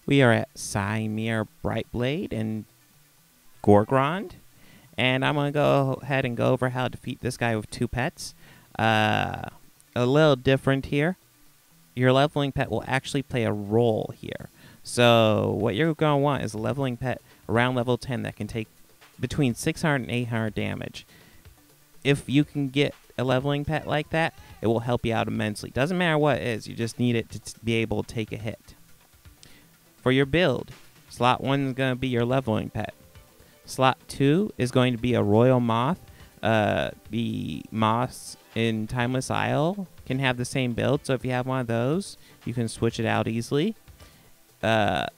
We are at Cymre Brightblade and Gorgrond. And I'm going to go ahead and go over how to defeat this guy with 2 pets. A little different here. Your leveling pet will actually play a role here. So what you're going to want is a leveling pet around level 10 that can take between 600 and 800 damage. If you can get a leveling pet like that, it will help you out immensely. Doesn't matter what it is, you just need it to be able to take a hit. For your build, slot 1 is going to be your leveling pet. Slot 2 is going to be a royal moth. The moths in Timeless Isle can have the same build, so if you have one of those, you can switch it out easily. You're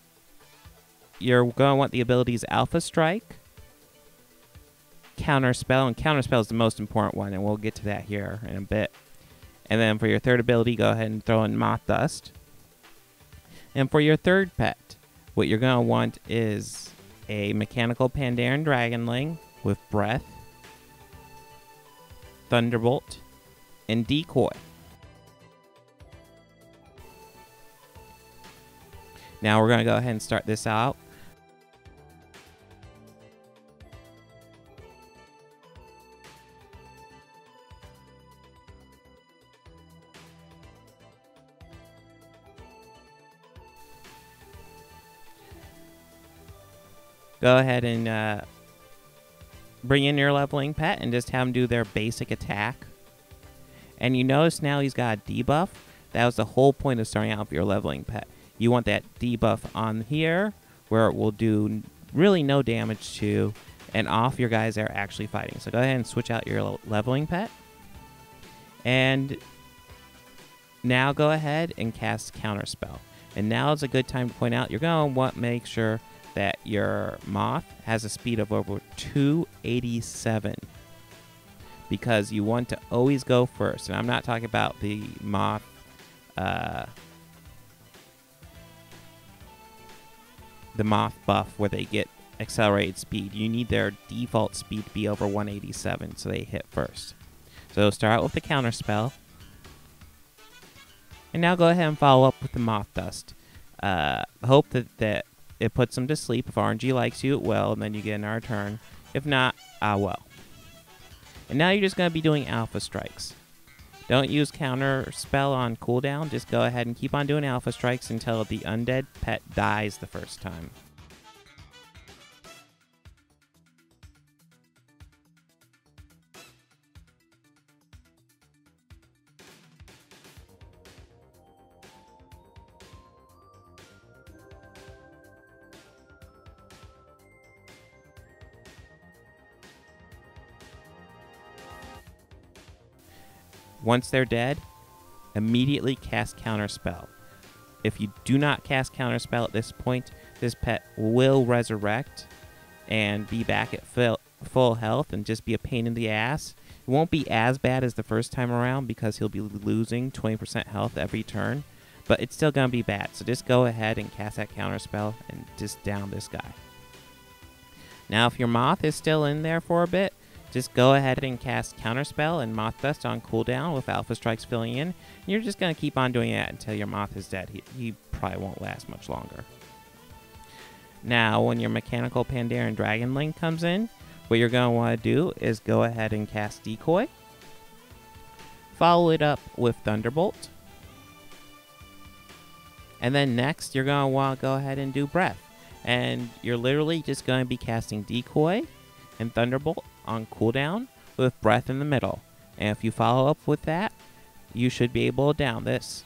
going to want the abilities Alpha Strike, Counterspell, and Counterspell is the most important one, and we'll get to that here in a bit. And then for your third ability, go ahead and throw in Moth Dust. And for your third pet, what you're going to want is a mechanical Pandaran Dragonling with Breath, Thunderbolt, and Decoy. Now we're going to go ahead and start this out. Go ahead and bring in your leveling pet and just have him do their basic attack. And you notice now he's got a debuff. That was the whole point of starting out with your leveling pet. You want that debuff on here where it will do really no damage to and off your guys that are actually fighting. So go ahead and switch out your leveling pet. And now go ahead and cast Counterspell. And now is a good time to point out you're going to want to make sure that your moth has a speed of over 287 because you want to always go first. And I'm not talking about the moth buff where they get accelerated speed. You need their default speed to be over 187 so they hit first. So start out with the Counterspell. And now go ahead and follow up with the Moth Dust. Hope that it puts them to sleep. If RNG likes you, it will, and then you get another turn. If not, well. And now you're just going to be doing Alpha Strikes. Don't use Counterspell on cooldown. Just go ahead and keep on doing Alpha Strikes until the undead pet dies the first time. Once they're dead, immediately cast Counterspell. If you do not cast Counterspell at this point, this pet will resurrect and be back at full health and just be a pain in the ass. It won't be as bad as the first time around because he'll be losing 20% health every turn, but it's still going to be bad. So just go ahead and cast that Counterspell and just down this guy. Now if your moth is still in there for a bit, just go ahead and cast Counterspell and Moth Dust on cooldown with Alpha Strikes filling in. You're just going to keep on doing that until your moth is dead. He probably won't last much longer. Now, when your mechanical Pandaran Dragonling comes in, what you're going to want to do is go ahead and cast Decoy. Follow it up with Thunderbolt. And then next, you're going to want to go ahead and do Breath. And you're literally just going to be casting Decoy and Thunderbolt on cooldown with Breath in the middle. And if you follow up with that, you should be able to down this.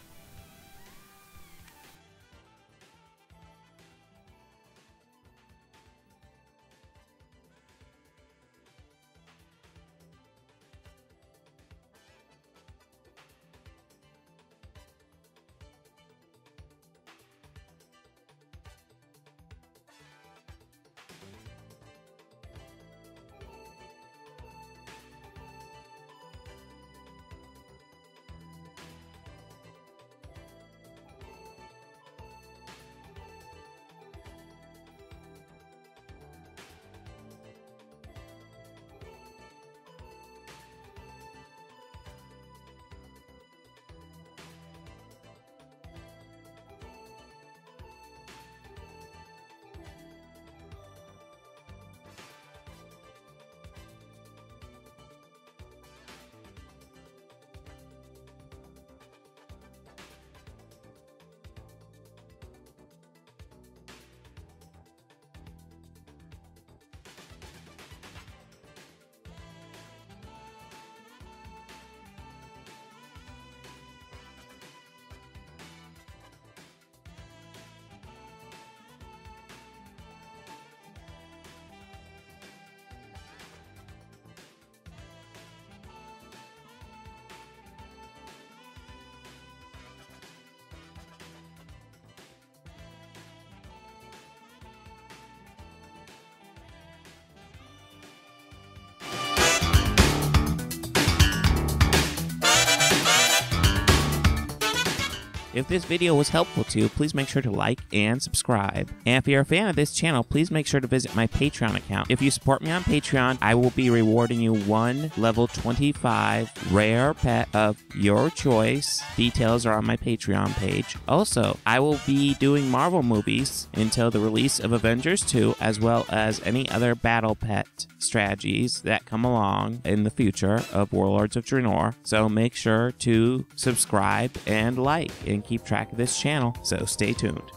If this video was helpful to you, please make sure to like and subscribe. And if you're a fan of this channel, please make sure to visit my Patreon account. If you support me on Patreon, I will be rewarding you one level 25 rare pet of your choice. Details are on my Patreon page. Also, I will be doing Marvel movies until the release of Avengers 2, as well as any other battle pet strategies that come along in the future of Warlords of Draenor. So make sure to subscribe and like and keep track of this channel. So stay tuned.